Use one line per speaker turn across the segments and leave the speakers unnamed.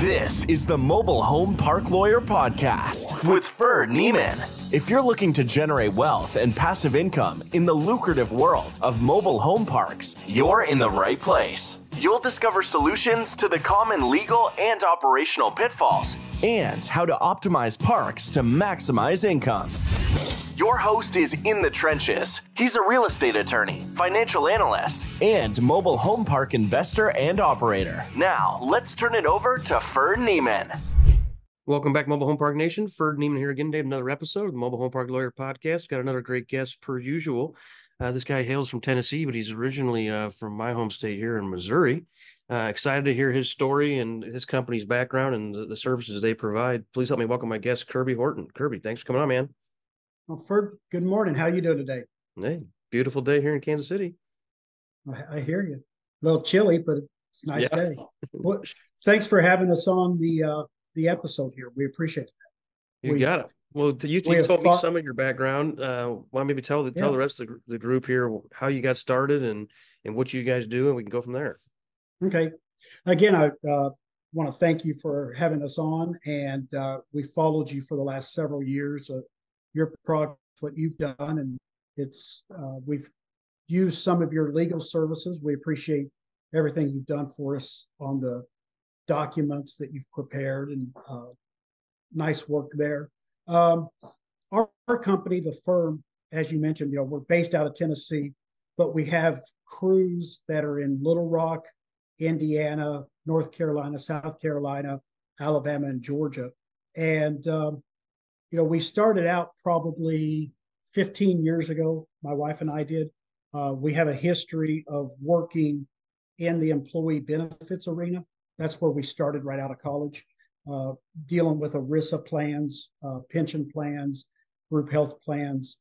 This is the Mobile Home Park Lawyer Podcast with Ferd Neiman. If you're looking to generate wealth and passive income in the lucrative world of mobile home parks, you're in the right place. You'll discover solutions to the common legal and operational pitfalls and how to optimize parks to maximize income. Your host is in the trenches. He's a real estate attorney, financial analyst, and mobile home park investor and operator. Now, let's turn it over to Ferd Neiman.
Welcome back, Mobile Home Park Nation. Ferd Neiman here again today, another episode of the Mobile Home Park Lawyer Podcast. Got another great guest per usual. This guy hails from Tennessee, but he's originally from my home state here in Missouri. Excited to hear his story and his company's background and the services they provide. Please help me welcome my guest, Kirby Horton. Kirby, thanks for coming on, man.
Well, Ferd, good morning. How are you doing today?
Hey, beautiful day here in Kansas City.
I hear you. A little chilly, but it's a nice day. Well, thanks for having us on the episode here. We appreciate it.
You got it. Well, you told me some of your background. Why don't maybe tell the rest of the group here how you got started and what you guys do, and we can go from there.
Okay. Again, I want to thank you for having us on, and we followed you for the last several years. Your progress, what you've done, and it's we've used some of your legal services. We appreciate everything you've done for us on the documents that you've prepared, and nice work there. Our company, the firm, as you mentioned, we're based out of Tennessee, but we have crews that are in Little Rock, Indiana, North Carolina, South Carolina, Alabama, and Georgia. And we started out probably 15 years ago. My wife and I did. We have a history of working in the employee benefits arena. That's where we started right out of college, dealing with ERISA plans, pension plans, group health plans.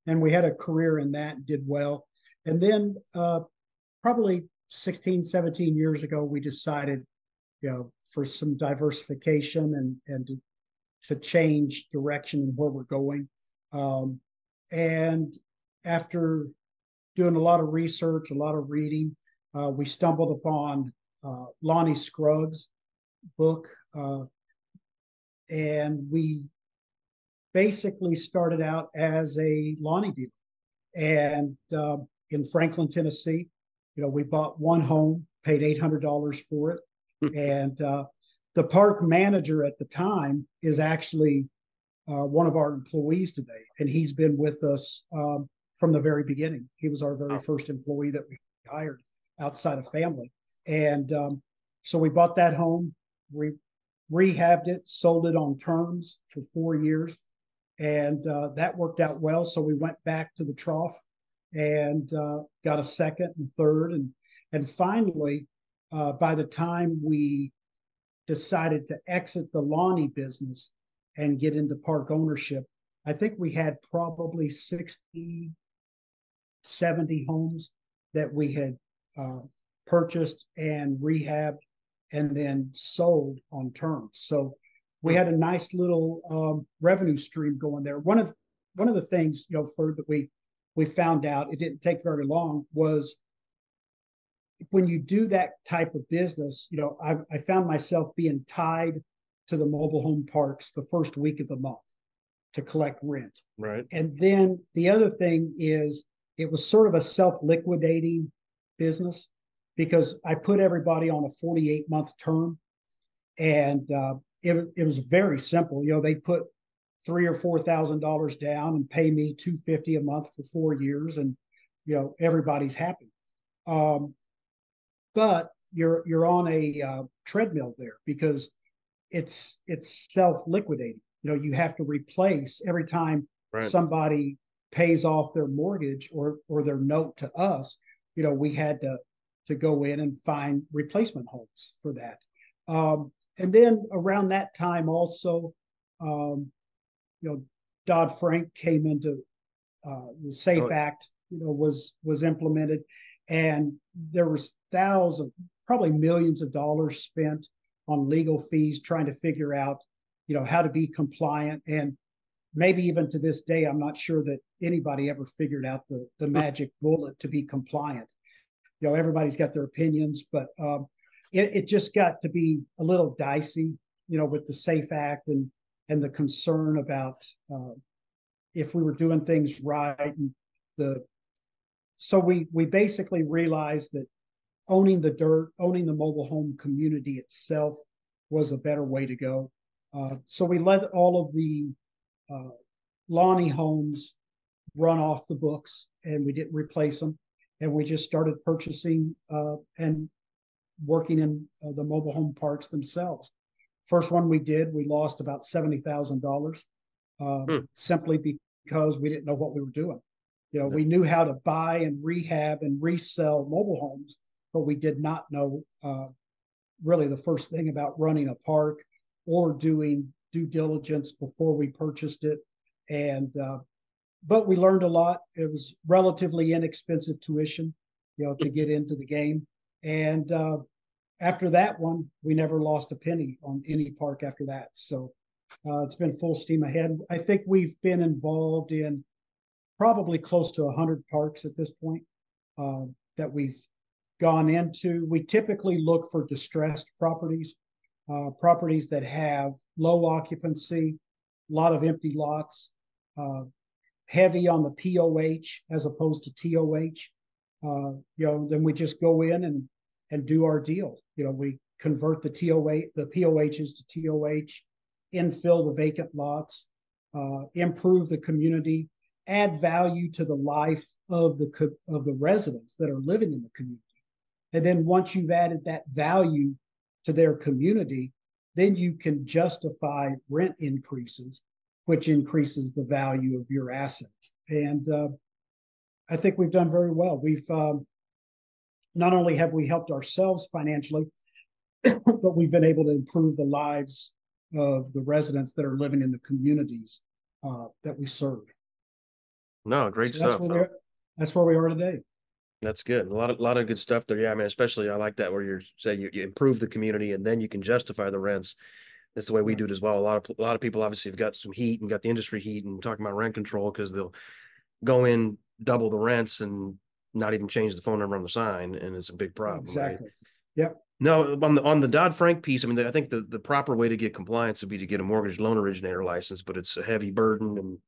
And we had a career in that and did well. And then probably 16, 17 years ago, we decided, for some diversification and to change direction and where we're going. And after doing a lot of research, a lot of reading, we stumbled upon Lonnie Scruggs' book. And we basically started out as a Lonnie dealer. And in Franklin, Tennessee, we bought one home, paid $800 for it. And the park manager at the time is actually one of our employees today, and he's been with us from the very beginning. He was our very first employee that we hired outside of family. And so we bought that home, we rehabbed it, sold it on terms for 4 years, and that worked out well. So we went back to the trough and got a second and third. And finally, by the time we decided to exit the Lonnie business and get into park ownership, I think we had probably 60, 70 homes that we had purchased and rehabbed and then sold on terms. So we had a nice little revenue stream going there. One of the things, Ferd, that we found out, it didn't take very long, was when you do that type of business, I found myself being tied to the mobile home parks the first week of the month to collect rent.
Right.
And then the other thing is it was sort of a self-liquidating business because I put everybody on a 48-month term, and it was very simple. They put $3,000 or $4,000 down and pay me $250 a month for 4 years, and everybody's happy. But you're on a treadmill there because it's self-liquidating. You have to replace every time somebody pays off their mortgage or their note to us. We had to go in and find replacement homes for that. And then around that time also, Dodd-Frank came into the SAFE Act, was implemented. And there was thousands, probably millions of dollars spent on legal fees trying to figure out, how to be compliant. And maybe even to this day, I'm not sure that anybody ever figured out the magic bullet to be compliant. Everybody's got their opinions, but it just got to be a little dicey, with the SAFE Act and the concern about if we were doing things right. And so we basically realized that owning the dirt, owning the mobile home community itself was a better way to go. So we let all of the Lonnie homes run off the books, and we didn't replace them. And we just started purchasing and working in the mobile home parks themselves. First one we did, we lost about $70,000 simply because we didn't know what we were doing. We knew how to buy and rehab and resell mobile homes, but we did not know really the first thing about running a park or doing due diligence before we purchased it. And but we learned a lot. It was relatively inexpensive tuition, to get into the game. And after that one, we never lost a penny on any park after that. So it's been full steam ahead. I think we've been involved in probably close to 100 parks at this point that we've gone into. We typically look for distressed properties, properties that have low occupancy, a lot of empty lots, heavy on the POH as opposed to TOH. Then we just go in and do our deal. We convert the POHs to TOH, infill the vacant lots, improve the community, add value to the life of the residents that are living in the community. And then once you've added that value to their community, then you can justify rent increases, which increases the value of your asset. And I think we've done very well. We've not only have we helped ourselves financially, but we've been able to improve the lives of the residents that are living in the communities that we serve.
No, great stuff.
That's where we are today.
That's good. A lot of good stuff there. Yeah, I mean, especially I like that where you're saying you improve the community and then you can justify the rents. That's the way we do it as well. A lot of people obviously have got some heat and got the industry heat and talking about rent control because they'll go in, double the rents and not even change the phone number on the sign, and it's a big problem.
Exactly.
Right?
Yep.
No, on the Dodd-Frank piece, I mean, I think the proper way to get compliance would be to get a mortgage loan originator license, but it's a heavy burden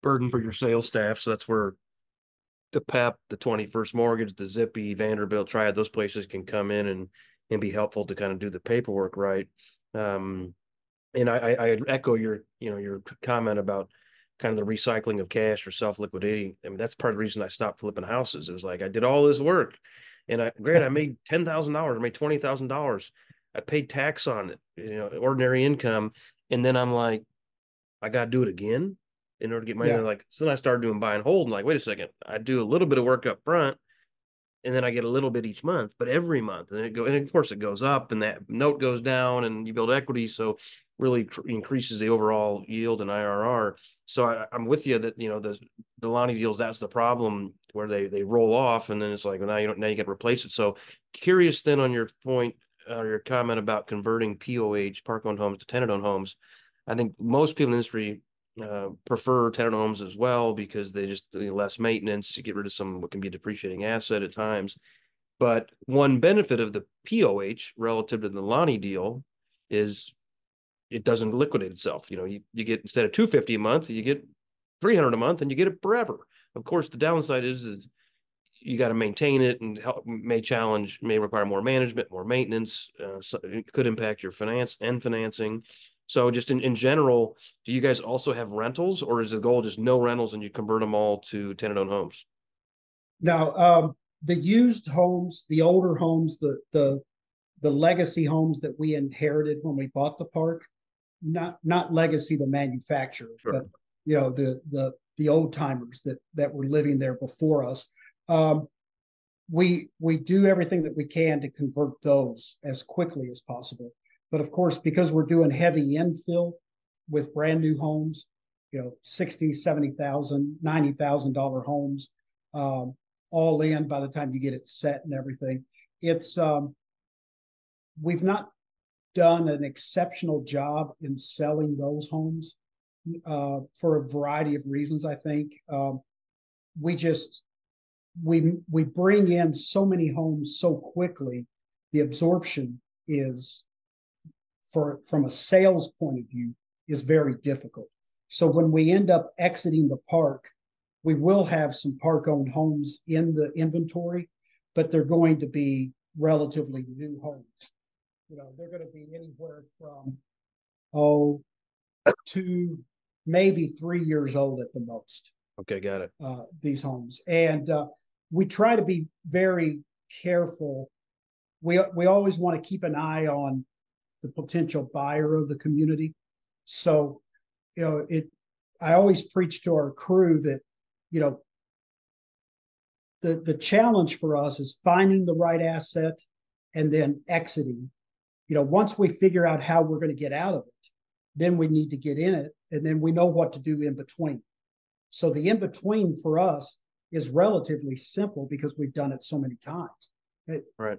for your sales staff. So that's where the PEP, the 21st Mortgage, the Zippy, Vanderbilt, Triad, those places can come in and be helpful to kind of do the paperwork right. And I echo your comment about kind of the recycling of cash or self-liquidating. I mean, that's part of the reason I stopped flipping houses. It was like I did all this work and I made $10,000, I made $20,000. I paid tax on it, ordinary income. And then I'm like, I got to do it again in order to get money.
Yeah.
So then I started doing buy and hold and like, wait a second, I do a little bit of work up front and then I get a little bit each month, but every month. And of course it goes up and that note goes down and you build equity. So really increases the overall yield and IRR. So I'm with you that, the Lonnie deals, that's the problem where they roll off and then it's like, well, now you get to replace it. So curious then on your point or your comment about converting POH, park-owned homes, to tenant-owned homes. I think most people in the industry prefer tenant homes as well because they just less maintenance. You get rid of some what can be a depreciating asset at times. But one benefit of the POH relative to the Lonnie deal is it doesn't liquidate itself. You get, instead of $250 a month, you get $300 a month, and you get it forever. Of course, the downside is you got to maintain it, and may require more management, more maintenance. So it could impact your financing. So just in general, do you guys also have rentals, or is the goal just no rentals and you convert them all to tenant-owned homes?
Now, the used homes, the older homes, the legacy homes that we inherited when we bought the park, not legacy the manufacturer,
sure.
But the old timers that were living there before us. We do everything that we can to convert those as quickly as possible. But of course, because we're doing heavy infill with brand new homes, $60,000, $70,000, $90,000 homes, all in by the time you get it set and everything. It's we've not done an exceptional job in selling those homes for a variety of reasons. I think we bring in so many homes so quickly the absorption is, from a sales point of view, is very difficult. So when we end up exiting the park, we will have some park-owned homes in the inventory, but they're going to be relatively new homes. They're going to be anywhere from 2, maybe 3 years old at the most.
Okay, got it.
These homes, and we try to be very careful. We always want to keep an eye on the potential buyer of the community. So, I always preach to our crew that, the challenge for us is finding the right asset and then exiting. Once we figure out how we're going to get out of it, then we need to get in it, and then we know what to do in between. So the in between for us is relatively simple because we've done it so many times.
Right.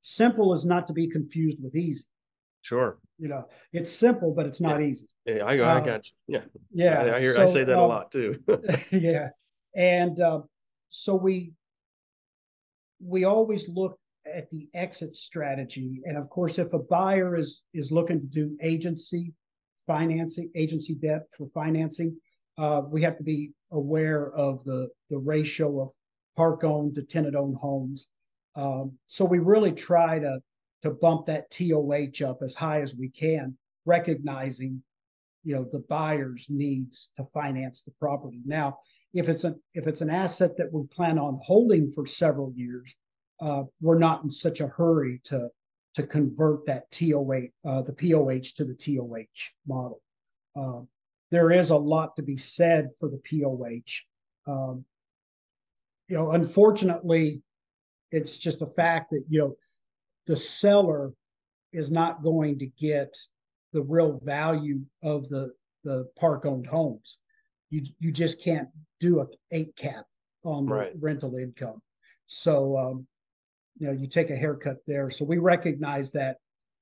Simple is not to be confused with easy.
Sure.
It's simple, but it's not easy.
Yeah, I got you. Yeah.
Yeah.
I say that a lot too.
Yeah. And so we always look at the exit strategy. And of course, if a buyer is looking to do agency debt for financing, we have to be aware of the ratio of park-owned to tenant-owned homes. So we really try to bump that TOH up as high as we can, recognizing the buyer's needs to finance the property. Now, if it's an asset that we plan on holding for several years, we're not in such a hurry to convert that the POH to the TOH model. There is a lot to be said for the POH. Unfortunately, it's just a fact that the seller is not going to get the real value of the park-owned homes. You just can't do a 8 cap on the rental income. So you take a haircut there. So we recognize that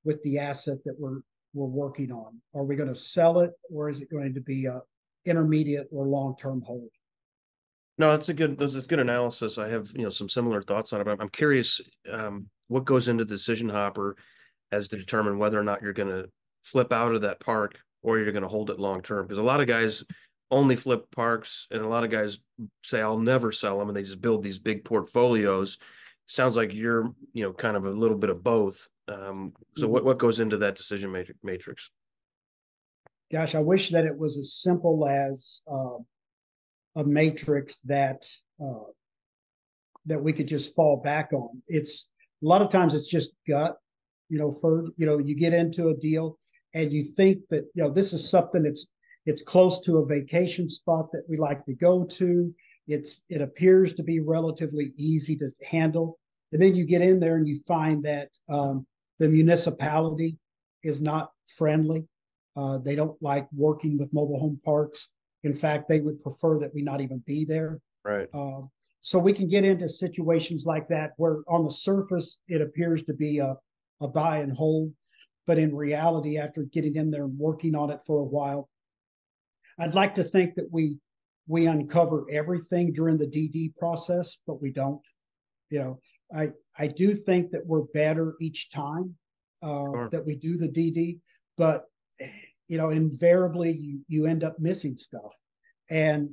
with the asset that we're working on. Are we going to sell it, or is it going to be a intermediate or long-term hold?
No, that's a good analysis. I have, some similar thoughts on it. But I'm curious, what goes into the decision hopper as to determine whether or not you're going to flip out of that park or you're going to hold it long term. Because a lot of guys only flip parks, and a lot of guys say, I'll never sell them, and they just build these big portfolios. Sounds like you're, kind of a little bit of both. So what goes into that decision matrix?
Gosh, I wish that it was as simple as a matrix that we could just fall back on. It's a lot of times it's just gut. You get into a deal and you think that this is something it's close to a vacation spot that we like to go to. It appears to be relatively easy to handle, and then you get in there and you find that the municipality is not friendly. They don't like working with mobile home parks. In fact, they would prefer that we not even be there.
Right.
So we can get into situations like that where on the surface it appears to be a buy and hold, but in reality, after getting in there and working on it for a while, I'd like to think that we uncover everything during the DD process, but we don't. I do think that we're better each time that we do the DD, but invariably you end up missing stuff, and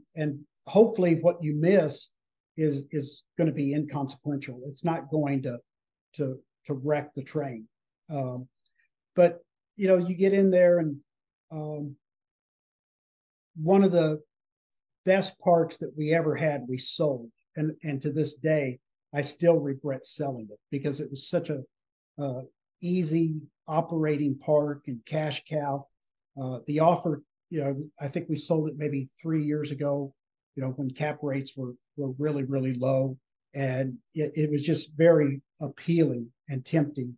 hopefully what you miss is going to be inconsequential. It's not going to wreck the train. But you get in there, and one of the best parks that we ever had, we sold, and to this day I still regret selling it because it was such a easy operating park and cash cow. The offer, I think we sold it maybe 3 years ago, when cap rates were really, really low. And it was just very appealing and tempting,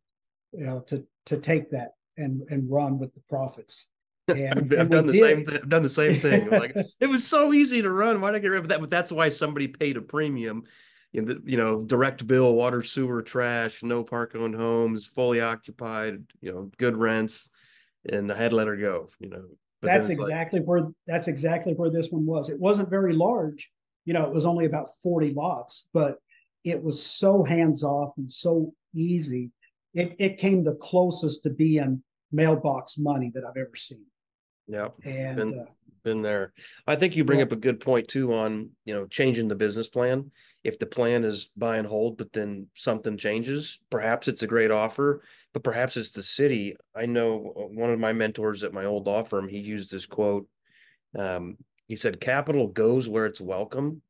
to take that and run with the profits. And
I've done the same thing. I've done the same thing. Like, it was so easy to run. Why did I get rid of that? But that's why somebody paid a premium. Direct bill, water, sewer, trash, no park owned homes, fully occupied, good rents. And I had to let her go, But
that's exactly where this one was. It wasn't very large. It was only about 40 lots, but it was so hands off and so easy it came the closest to being mailbox money that I've ever seen.
Yeah.
And
Been there. I think you bring up a good point too on, changing the business plan. If the plan is buy and hold, but then something changes, perhaps it's a great offer, but perhaps it's the city. I know one of my mentors at my old law firm, he used this quote. He said, capital goes where it's welcome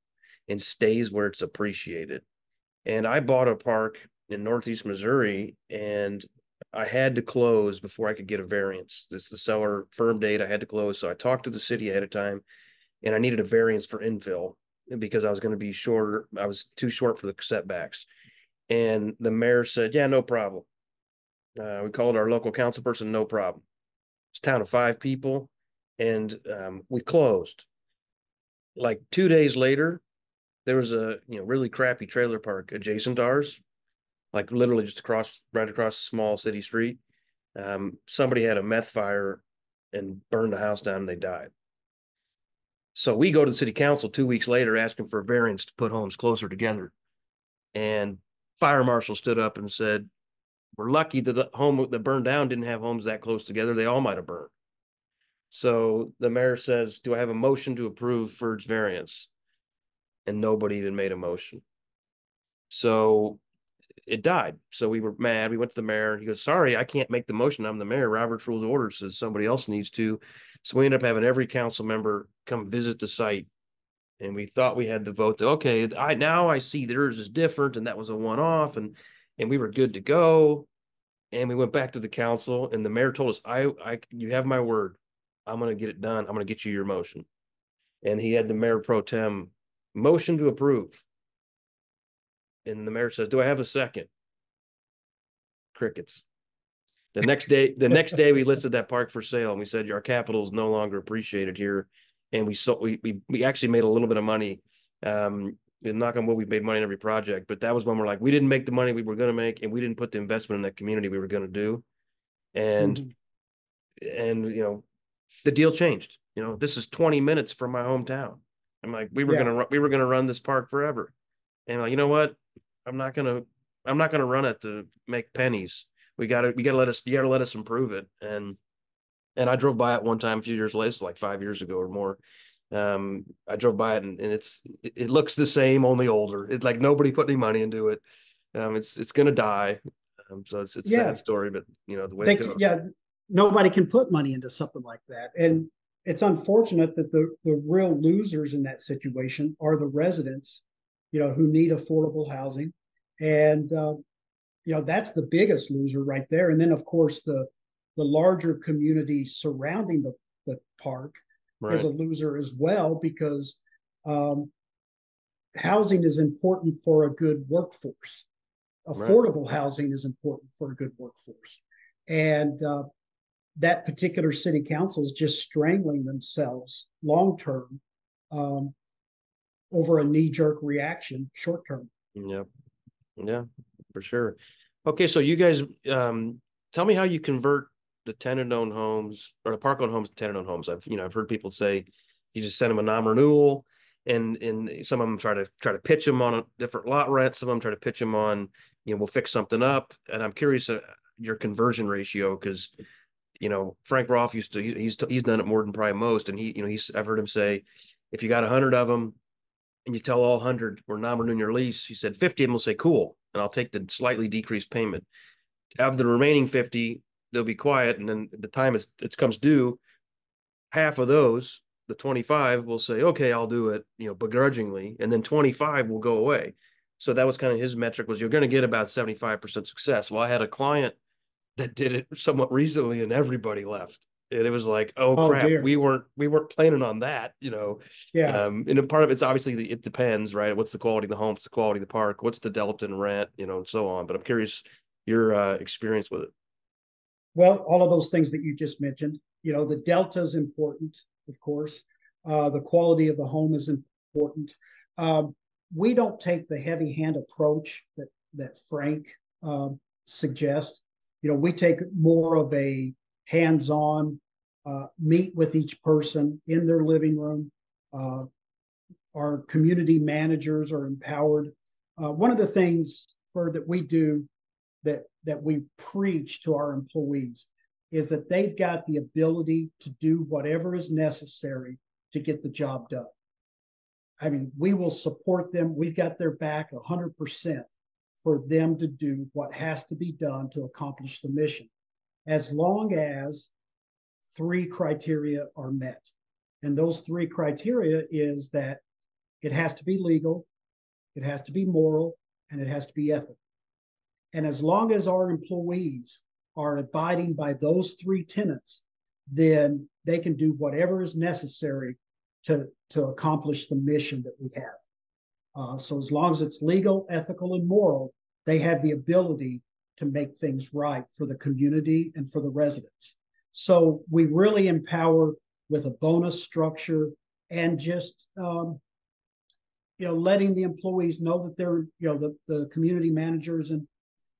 and stays where it's appreciated. And I bought a park in Northeast Missouri, and I had to close before I could get a variance. This is the seller firm date. I had to close. So I talked to the city ahead of time, and I needed a variance for infill because I was going to be shorter. I was too short for the setbacks. And the mayor said, yeah, no problem. We called our local council person, no problem. It's a town of 5 people, and we closed. Like 2 days later, there was a really crappy trailer park adjacent to ours, like literally just right across the small city street. Somebody had a meth fire and burned the house down, and they died. So we go to the city council 2 weeks later asking for a variance to put homes closer together. And fire marshal stood up and said, we're lucky that the home that burned down didn't have homes that close together. They all might have burned. So the mayor says, do I have a motion to approve Ferd's variance? And nobody even made a motion. So it died. So we were mad. We went to the mayor. He goes, sorry, I can't make the motion. I'm the mayor. Robert's Rules of Order says somebody else needs to. So we ended up having every council member come visit the site. And we thought we had the vote to, okay, now I see theirs is different, and that was a one-off, and we were good to go. And we went back to the council, and the mayor told us, you have my word. I'm going to get it done. I'm going to get you your motion. And he had the mayor pro tem motion to approve. And the mayor says, do I have a second? Crickets. The next day we listed that park for sale, and we said our capital is no longer appreciated here. And we actually made a little bit of money. And knock on wood, we made money in every project, but that was when we're like, we didn't make the money we were going to make, and we didn't put the investment in that community we were going to do. And the deal changed. This is 20 minutes from my hometown. I'm like, we were gonna run this park forever. And I'm like, you know what? I'm not gonna run it to make pennies. You gotta let us improve it. And I drove by it one time a few years later, it's like 5 years ago or more. I drove by it, and it looks the same, only older. It's like nobody put any money into it. It's gonna die. So it's a sad story, but the way it goes.
Yeah, nobody can put money into something like that. And it's unfortunate that the real losers in that situation are the residents, who need affordable housing. And that's the biggest loser right there. And then of course the larger community surrounding the park is a loser as well, because housing is important for a good workforce. Affordable housing is important for a good workforce. And that particular city council is just strangling themselves long-term over a knee-jerk reaction short-term.
Yep. Yeah, for sure. Okay, so you guys, tell me how you convert the tenant-owned homes or the park-owned homes to tenant-owned homes. I've heard people say you just send them a non-renewal, and some of them try to pitch them on a different lot rent. Some of them try to pitch them on, we'll fix something up. And I'm curious your conversion ratio, because Frank Rolfe he's done it more than probably most, and I've heard him say, if you got 100 of them and you tell all 100 we're non-renewing your lease, he said 50 of them will say cool, and I'll take the slightly decreased payment. Of the remaining 50, they'll be quiet, and then the time it comes due, half of those, the 25, will say, okay, I'll do it, begrudgingly, and then 25 will go away. So that was kind of his metric, was you're going to get about 75% success. Well, I had a client that did it somewhat recently, and everybody left. And it was like, oh crap,
dear.
we weren't planning on that,
Yeah.
And part of it's obviously it depends, right? What's the quality of the home? What's the quality of the park? What's the delta in rent, and so on. But I'm curious your experience with it.
Well, all of those things that you just mentioned, the delta is important, of course. The quality of the home is important. We don't take the heavy hand approach that Frank suggests. We take more of a hands-on, meet with each person in their living room. Our community managers are empowered. One of the things that we do that that we preach to our employees is that they've got the ability to do whatever is necessary to get the job done. I mean, we will support them. We've got their back 100% for them to do what has to be done to accomplish the mission, as long as 3 criteria are met. And those 3 criteria is that it has to be legal, it has to be moral, and it has to be ethical. And as long as our employees are abiding by those 3 tenets, then they can do whatever is necessary to accomplish the mission that we have. So as long as it's legal, ethical, and moral, they have the ability to make things right for the community and for the residents. So we really empower with a bonus structure and just letting the employees know that they're the community managers and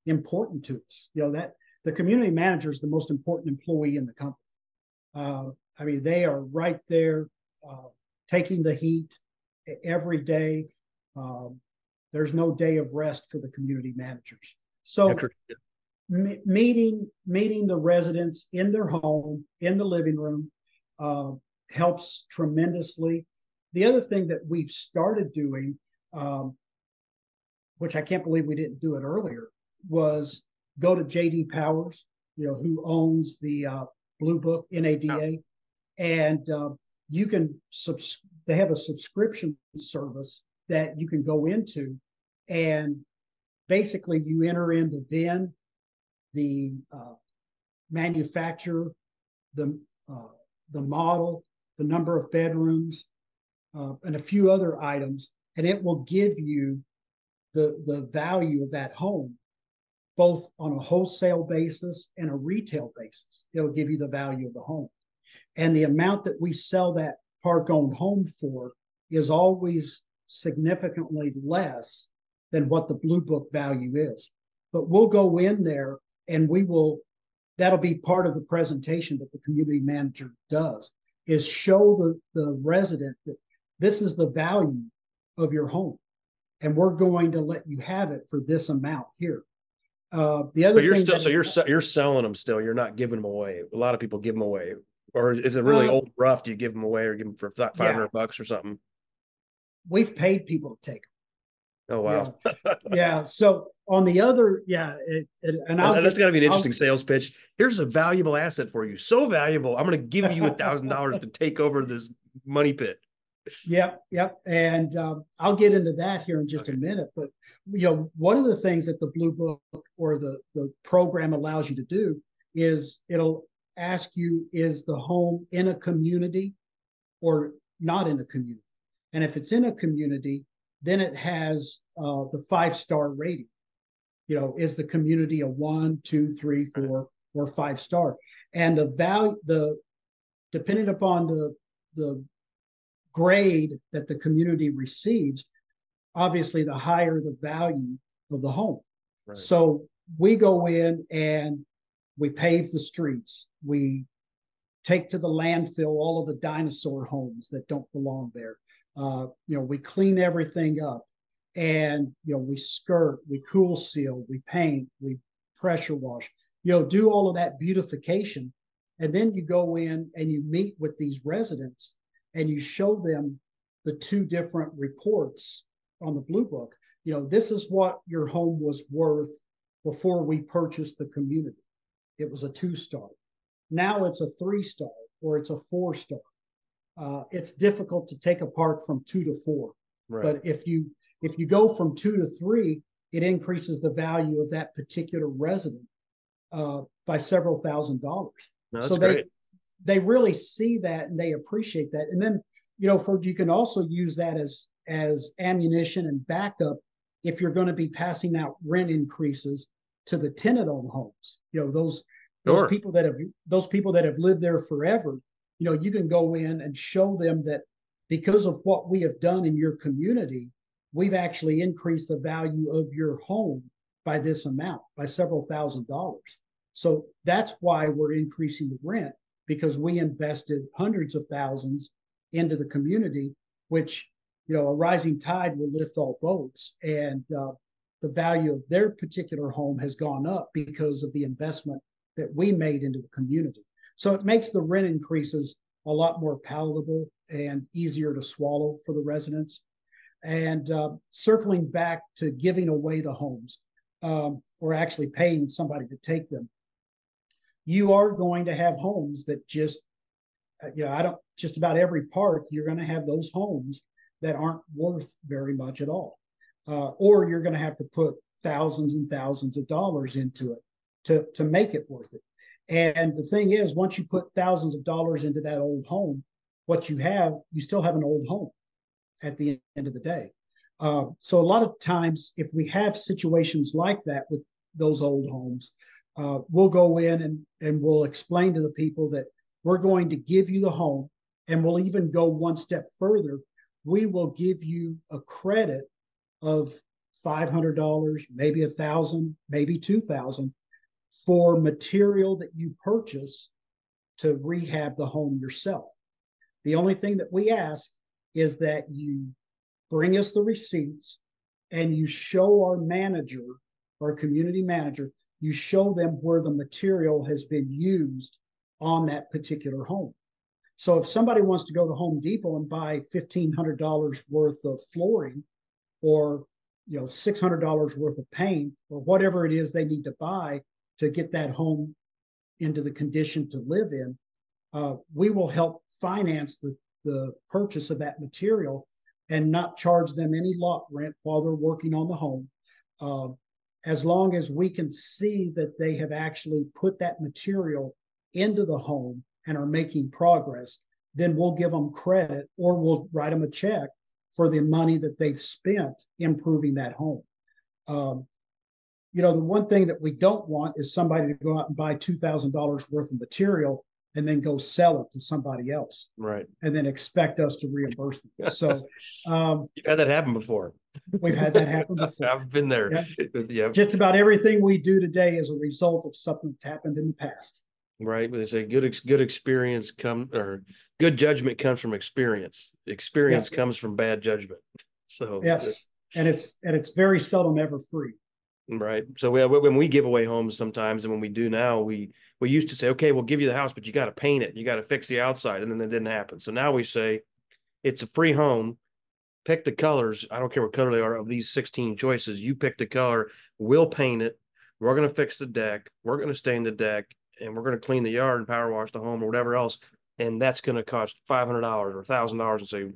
important to us. That the community manager is the most important employee in the company. I mean, they are right there taking the heat every day. There's no day of rest for the community managers. So meeting the residents in their home, in the living room, helps tremendously. The other thing that we've started doing, which I can't believe we didn't do it earlier, was go to J.D. Powers, who owns the Blue Book, NADA, and you can they have a subscription service that you can go into, and basically you enter in the VIN, the manufacturer, the model, the number of bedrooms, and a few other items, and it will give you the value of that home, both on a wholesale basis and a retail basis. It'll give you the value of the home. And the amount that we sell that park-owned home for is always significantly less than what the Blue Book value is. But we'll go in there and that'll be part of the presentation that the community manager does, is show the resident that this is the value of your home, and we're going to let you have it for this amount here. The other thing
you're selling them still. You're not giving them away. A lot of people give them away, or is it really old rough? Do you give them away or give them for $500 or something?
We've paid people to take them.
Oh wow!
Yeah. So on the other, and
that's got to be an interesting sales pitch. Here's a valuable asset for you, so valuable. I'm going to give you $1,000 to take over this money pit.
Yep. And I'll get into that here in just a minute. But one of the things that the Blue Book or the program allows you to do is it'll ask you, is the home in a community or not in a community? And if it's in a community, then it has the 5-star rating. Is the community a 1, 2, 3, 4, or 5-star? And the value, depending upon the grade that the community receives, obviously the higher the value of the home. Right. So we go in and we pave the streets. We take to the landfill all of the dinosaur homes that don't belong there. We clean everything up, and we skirt, we cool seal, we paint, we pressure wash, do all of that beautification. And then you go in and you meet with these residents and you show them the 2 different reports on the Blue Book. This is what your home was worth before we purchased the community. It was a 2-star. Now it's a 3-star or it's a 4-star. It's difficult to take apart from 2 to 4. Right. But if you go from 2 to 3, it increases the value of that particular resident by several $1,000s.
No, that's great.
They really see that and they appreciate that. And then, you can also use that as ammunition and backup if you're going to be passing out rent increases to the tenant-owned homes. Those people that have lived there forever. You can go in and show them that because of what we have done in your community, we've actually increased the value of your home by this amount, by several $1,000s. So that's why we're increasing the rent, because we invested hundreds of thousands into the community, which, a rising tide will lift all boats. And the value of their particular home has gone up because of the investment that we made into the community. So it makes the rent increases a lot more palatable and easier to swallow for the residents. And circling back to giving away the homes, or actually paying somebody to take them, you are going to have homes that just, just about every park, you're going to have those homes that aren't worth very much at all. Or you're going to have to put thousands and thousands of dollars into it to make it worth it. And the thing is, once you put thousands of dollars into that old home, what you still have an old home at the end of the day. So a lot of times, if we have situations like that with those old homes, we'll go in and we'll explain to the people that we're going to give you the home, and we'll even go one step further. We will give you a credit of $500, maybe $1,000, maybe $2,000 for material that you purchase to rehab the home yourself. The only thing that we ask is that you bring us the receipts and you show our manager, our community manager, you show them where the material has been used on that particular home. So if somebody wants to go to Home Depot and buy $1,500 worth of flooring, or $600 worth of paint, or whatever it is they need to buy to get that home into the condition to live in, we will help finance the purchase of that material and not charge them any lot rent while they're working on the home. As long as we can see that they have actually put that material into the home and are making progress, then we'll give them credit, or we'll write them a check for the money that they've spent improving that home. The one thing that we don't want is somebody to go out and buy $2,000 worth of material and then go sell it to somebody else,
right?
And then expect us to reimburse them. So
you've had that happen before.
We've had that happen before.
I've been there.
Yeah. Just about everything we do today is a result of something that's happened in the past.
Right, but they say good experience good judgment comes from experience. Experience comes from bad judgment. So
yes, and it's very seldom ever free.
Right. So when we give away homes sometimes, and when we do now, we used to say, okay, we'll give you the house, but you got to paint it, you got to fix the outside, and then it didn't happen. So now we say it's a free home. Pick the colors. I don't care what color they are of these 16 choices. You pick the color. We'll paint it. We're going to fix the deck. We're going to stain the deck. And we're going to clean the yard and power wash the home or whatever else. And that's going to cost $500 or $1,000, and say,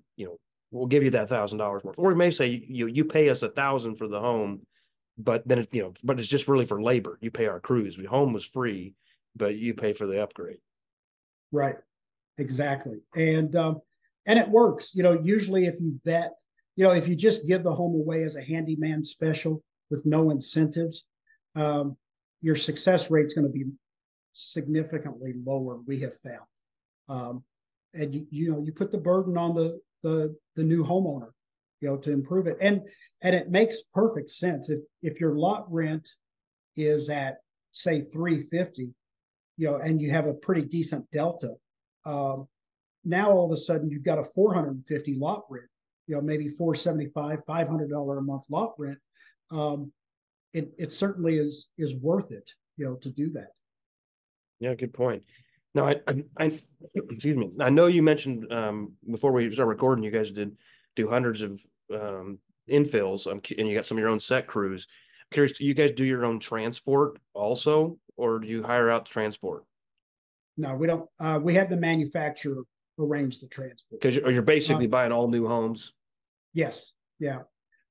we'll give you that $1,000 worth. Or we may say, you pay us $1,000 for the home, but then but it's just really for labor. You pay our crews. The home was free, but you pay for the upgrade.
Right. Exactly. And it works. Usually if you vet, if you just give the home away as a handyman special with no incentives, your success rate's going to be significantly lower, we have found. And you put the burden on the new homeowner, to improve it. And it makes perfect sense. If your lot rent is at, say, $350, and you have a pretty decent delta, now all of a sudden you've got a $450 lot rent, maybe $475, $500 a month lot rent. It certainly is worth it, to do that.
Yeah, good point. Now, I excuse me. I know you mentioned before we start recording, you guys do hundreds of infills, and you got some of your own set crews. I'm curious, do you guys do your own transport also, or do you hire out the transport?
No, we don't. We have the manufacturer arrange the transport.
Because you're basically buying all new homes.
Yes. Yeah.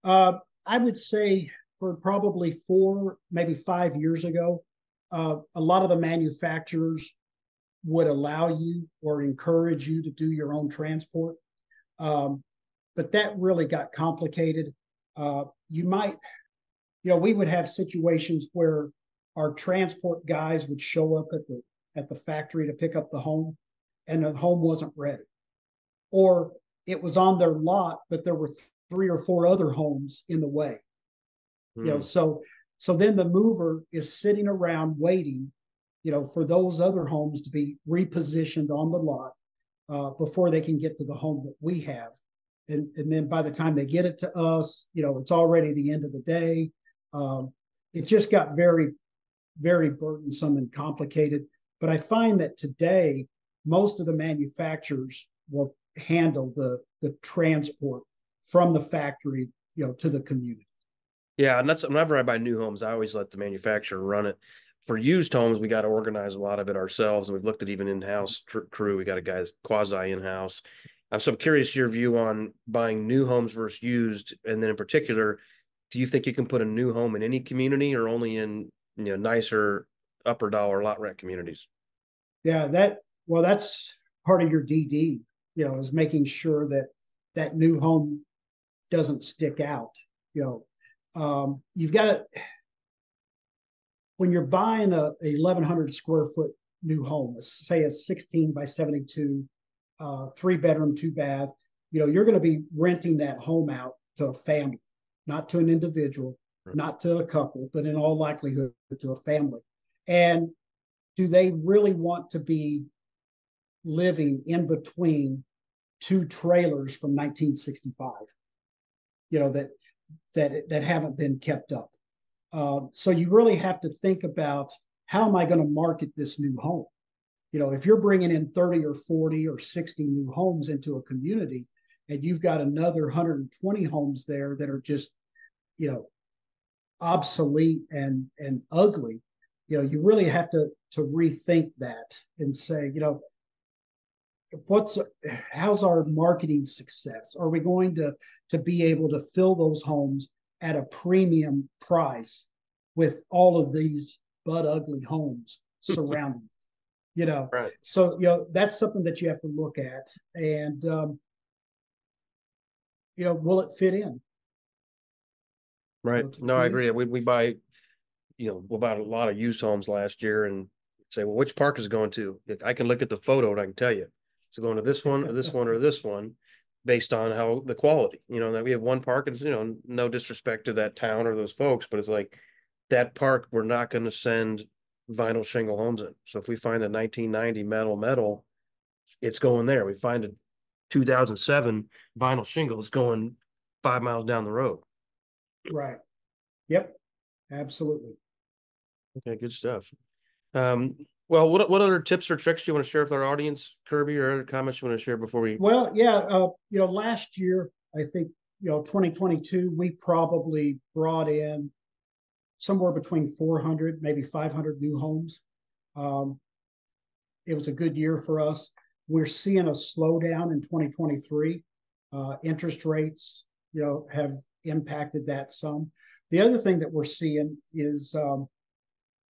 I would say for probably 4, maybe 5 years ago, a lot of the manufacturers would allow you or encourage you to do your own transport. But that really got complicated. We would have situations where our transport guys would show up at the factory to pick up the home, and the home wasn't ready. Or it was on their lot, but there were 3 or 4 other homes in the way. So then the mover is sitting around waiting, for those other homes to be repositioned on the lot before they can get to the home that we have. And then by the time they get it to us, it's already the end of the day. It just got very, very burdensome and complicated. But I find that today, most of the manufacturers will handle the transport from the factory, to the community.
Yeah, and that's whenever I buy new homes, I always let the manufacturer run it. For used homes, we got to organize a lot of it ourselves, and we've looked at even in-house crew. We got a guy that's quasi in-house. So I'm curious your view on buying new homes versus used, and then in particular, do you think you can put a new home in any community or only in nicer upper dollar lot rent communities?
Yeah, that's part of your DD, is making sure that that new home doesn't stick out. You've got to, when you're buying a 1,100 square foot new home, say a 16 by 72, 3-bedroom, 2-bath, you're going to be renting that home out to a family, not to an individual, not to a couple, but in all likelihood to a family. And do they really want to be living in between two trailers from 1965, that haven't been kept up? So you really have to think about, how am I going to market this new home? If you're bringing in 30 or 40 or 60 new homes into a community, and you've got another 120 homes there that are just, obsolete and ugly, you really have to rethink that and say, how's our marketing success? Are we going to be able to fill those homes at a premium price with all of these butt ugly homes surrounding it?
Right.
So that's something that you have to look at, and will it fit in?
Right. No, I agree. We buy, we bought a lot of used homes last year and say, well, which park is it going to? I can look at the photo and I can tell you it's going to this one or this one or this one based on how the quality, that we have one park. It's, no disrespect to that town or those folks, but it's like that park, we're not going to send vinyl shingle homes in. So if we find a 1990 metal, it's going there. We find a 2007 vinyl shingle, it's going 5 miles down the road.
Right. Yep. Absolutely.
Okay, good stuff. Well, what other tips or tricks do you want to share with our audience, Kirby, or other comments you want to share before we?
Well, yeah, last year, I think, 2022, we probably brought in somewhere between 400, maybe 500 new homes. It was a good year for us. We're seeing a slowdown in 2023. Interest rates, have impacted that some. The other thing that we're seeing is,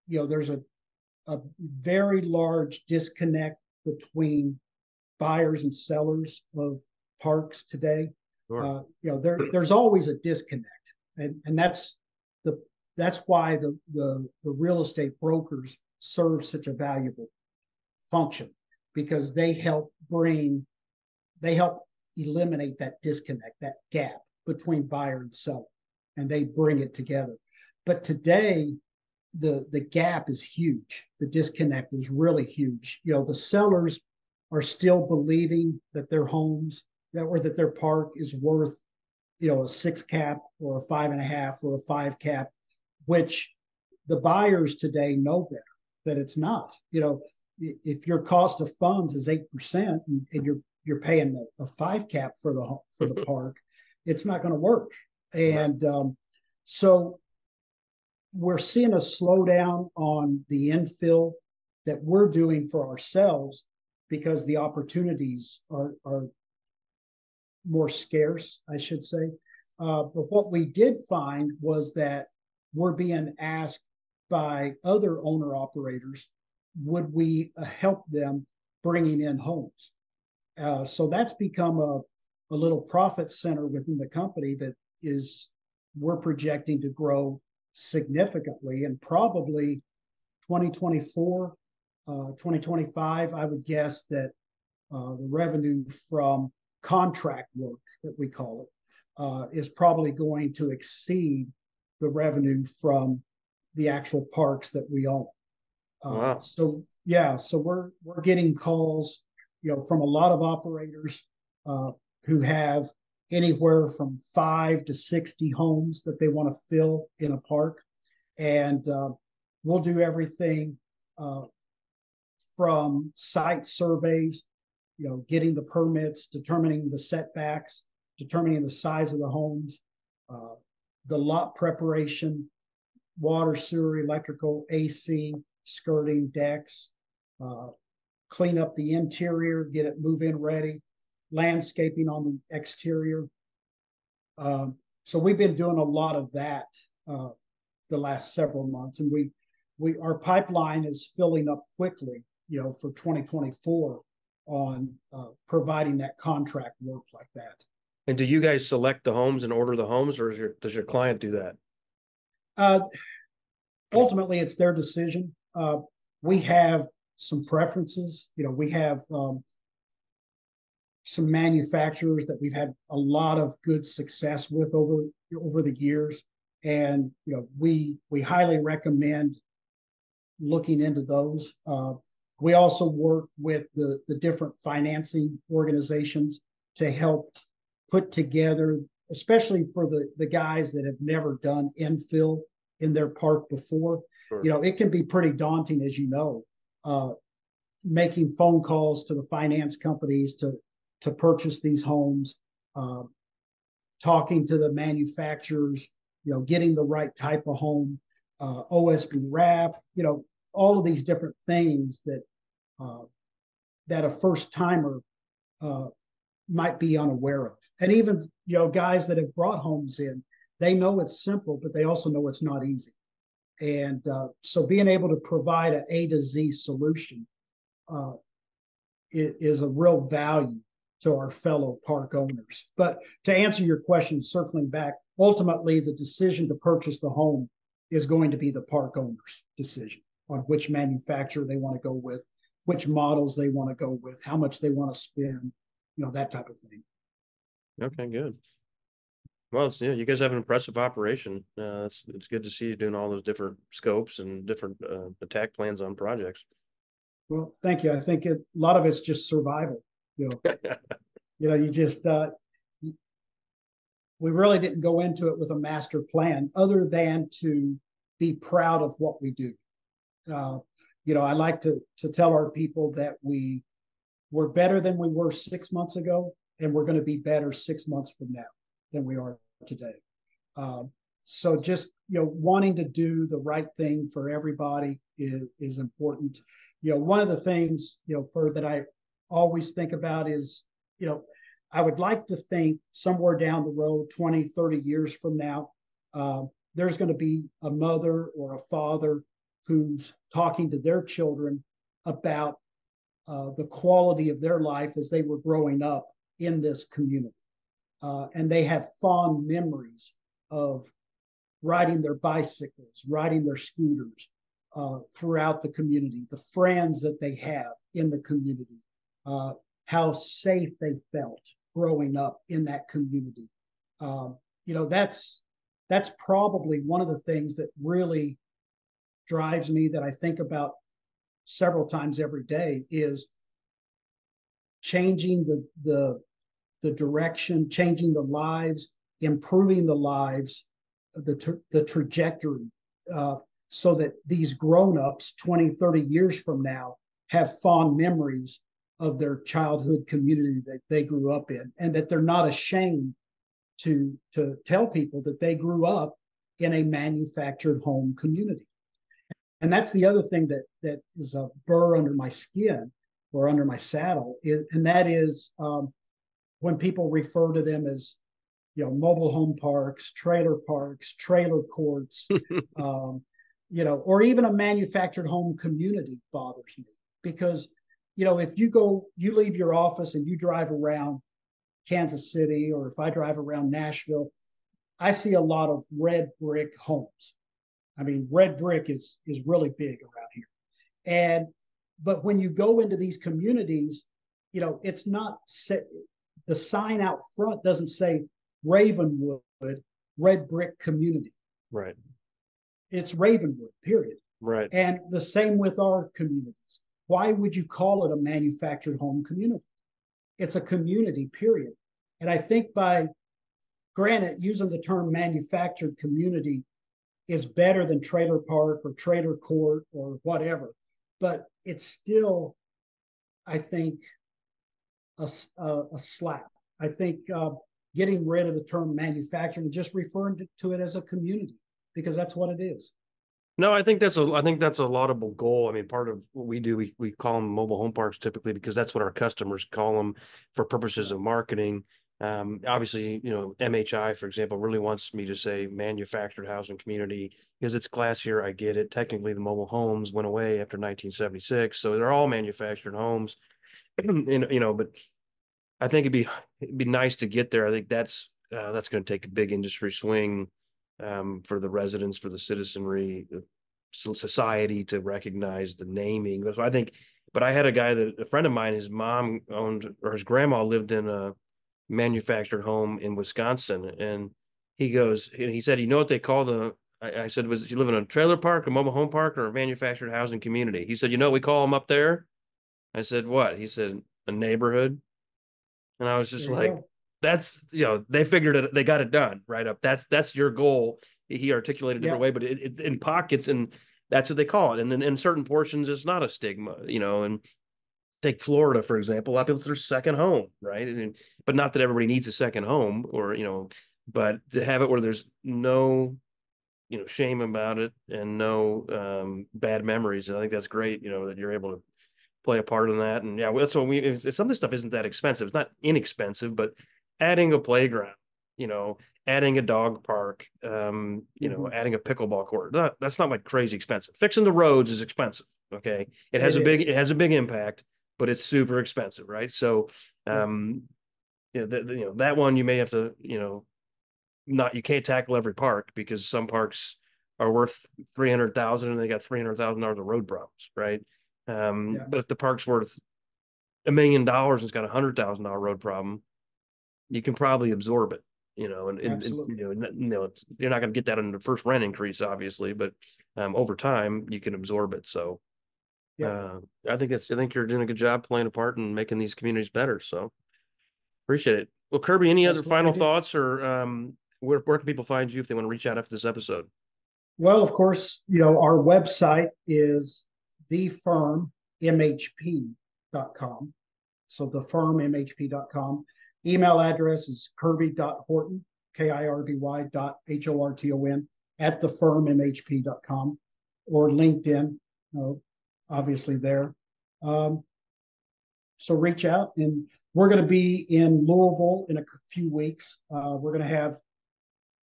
there's a very large disconnect between buyers and sellers of parks today.
Sure.
There's always a disconnect, and that's why the real estate brokers serve such a valuable function, because they help eliminate that disconnect, that gap between buyer and seller, and they bring it together. But today, the gap is huge. The disconnect is really huge. The sellers are still believing that their homes, that their park is worth, a 6 cap or a 5.5 or a 5 cap, which the buyers today know better, that it's not. If your cost of funds is 8% and you're paying a 5 cap for the park, it's not going to work. And so we're seeing a slowdown on the infill that we're doing for ourselves, because the opportunities are more scarce, I should say. But what we did find was that we're being asked by other owner operators, would we help them bringing in homes? So that's become a little profit center within the company that we're projecting to grow significantly, and probably 2024, 2025, I would guess that the revenue from contract work, that we call it, is probably going to exceed the revenue from the actual parks that we own.
Wow.
So we're getting calls, from a lot of operators who have anywhere from 5 to 60 homes that they want to fill in a park. And we'll do everything from site surveys, getting the permits, determining the setbacks, determining the size of the homes, the lot preparation, water, sewer, electrical, AC, skirting, decks, clean up the interior, get it move-in ready, landscaping on the exterior. So we've been doing a lot of that the last several months, and our pipeline is filling up quickly, for 2024 on providing that contract work like that.
And do you guys select the homes and order the homes, or does your client do
that? Ultimately, it's their decision. We have some preferences. We have some manufacturers that we've had a lot of good success with over the years, and we highly recommend looking into those. We also work with the different financing organizations to help put together, especially for the guys that have never done infill in their park before. Sure. It can be pretty daunting, as making phone calls to the finance companies to purchase these homes, talking to the manufacturers, getting the right type of home, OSB wrap, all of these different things that a first timer might be unaware of. And even, guys that have brought homes in, they know it's simple, but they also know it's not easy. And so being able to provide an A to Z solution is a real value to our fellow park owners. But to answer your question, circling back, ultimately the decision to purchase the home is going to be the park owner's decision on which manufacturer they want to go with, which models they want to go with, how much they want to spend, that type of thing.
Okay, good. Well, you guys have an impressive operation. It's good to see you doing all those different scopes and different attack plans on projects.
Well, thank you. I think a lot of it's just survival. You just we really didn't go into it with a master plan other than to be proud of what we do. I like to tell our people that we're better than we were 6 months ago, and we're going to be better 6 months from now than we are today. So just, wanting to do the right thing for everybody is important. One of the things, that I always think about is, I would like to think somewhere down the road, 20, 30 years from now, there's going to be a mother or a father who's talking to their children about the quality of their life as they were growing up in this community. And they have fond memories of riding their bicycles, riding their scooters throughout the community, the friends that they have in the community, how safe they felt growing up in that community. That's probably one of the things that really drives me, that I think about several times every day, is changing the direction, changing the lives, improving the lives, the trajectory, so that these grown-ups 20, 30 years from now have fond memories of their childhood community that they grew up in, and that they're not ashamed to tell people that they grew up in a manufactured home community. And that's the other thing that is a burr under my skin or under my saddle, and that is when people refer to them as, mobile home parks, trailer courts, or even a manufactured home community bothers me, because, if you leave your office and you drive around Kansas City, or if I drive around Nashville, I see a lot of red brick homes. I mean, red brick is really big around here. But when you go into these communities, it's not the sign out front doesn't say Ravenwood red brick community.
Right.
It's Ravenwood, period.
Right.
And the same with our communities. Why would you call it a manufactured home community? It's a community, period. And I think by granted, using the term manufactured community is better than trailer park or trailer court or whatever, but it's still, I think, a slap. I think getting rid of the term manufacturing and just referring to it as a community, because that's what it is.
No, I think that's a laudable goal. I mean, part of what we do, we call them mobile home parks typically because that's what our customers call them for purposes of marketing. Obviously, MHI, for example, really wants me to say manufactured housing community because it's classier. I get it. Technically, the mobile homes went away after 1976, so they're all manufactured homes. But I think it'd be nice to get there. I think that's going to take a big industry swing for the residents, for the citizenry, the society to recognize the naming. So I think, but I had a friend of mine, his mom owned, or his grandma lived in a manufactured home in Wisconsin. And he said, you know what they call I said, was you live in a trailer park, a mobile home park, or a manufactured housing community? He said, you know what we call them up there? I said, what? He said, a neighborhood. And I was just like, that's, they figured it, they got it done right up. That's your goal. He articulated a different way, but it in pockets, and that's what they call it. And then in certain portions, it's not a stigma, and take Florida, for example. A lot of people, it's their second home, right? But not that everybody needs a second home but to have it where there's no, shame about it and no bad memories. And I think that's great, that you're able to play a part in that. And that's what some of this stuff isn't that expensive. It's not inexpensive, but adding a playground, adding a dog park, adding a pickleball court. That's not like crazy expensive. Fixing the roads is expensive. Okay. It has a big impact, but it's super expensive. Right. So, that one you may have to, you can't tackle every park because some parks are worth 300,000 and they got $300,000 of road problems. Right. But if the park's worth $1 million and it's got $100,000 road problem, you can probably absorb it, and you're not going to get that in the first rent increase, obviously, but over time you can absorb it. So I think you're doing a good job playing a part in making these communities better. So appreciate it. Well, Kirby, any other final thoughts, or where can people find you if they want to reach out after this episode?
Well, of course, our website is thefirmmhp.com. So thefirmmhp.com. Email address is kirby.horton, kirby.horton @thefirmmhp.com, or LinkedIn, obviously there. So reach out, and we're going to be in Louisville in a few weeks. We're going to have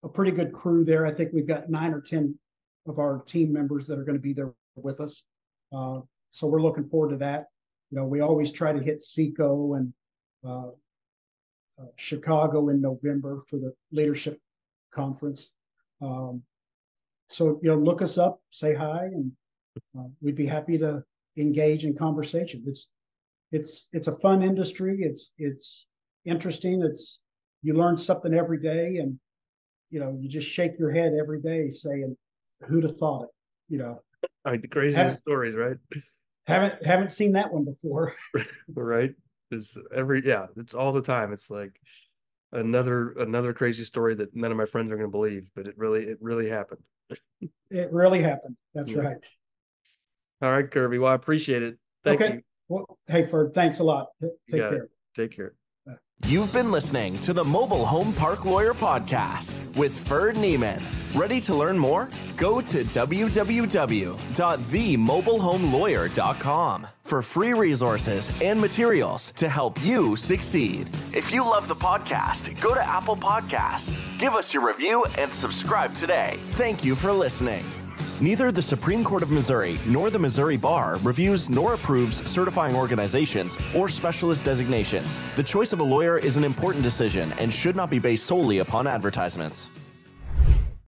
a pretty good crew there. I think we've got 9 or 10 of our team members that are going to be there with us. So we're looking forward to that. We always try to hit Seco and Chicago in November for the leadership conference. So look us up, say hi, and we'd be happy to engage in conversation. It's a fun industry. It's interesting. You learn something every day, and you just shake your head every day saying, "Who'd have thought it?"
Like the craziest stories, right?
Haven't seen that one before.
Right. It's all the time. It's like another crazy story that none of my friends are going to believe, but it really happened.
It really happened. That's right.
All right, Kirby. Well, I appreciate it. Thank you.
Well, hey, Ferd, thanks a lot. Take care.
Take care.
You've been listening to the Mobile Home Park Lawyer Podcast with Ferd Neiman. Ready to learn more? Go to www.themobilehomelawyer.com for free resources and materials to help you succeed. If you love the podcast, go to Apple Podcasts, give us your review, and subscribe today. Thank you for listening. Neither the Supreme Court of Missouri nor the Missouri Bar reviews nor approves certifying organizations or specialist designations. The choice of a lawyer is an important decision and should not be based solely upon advertisements.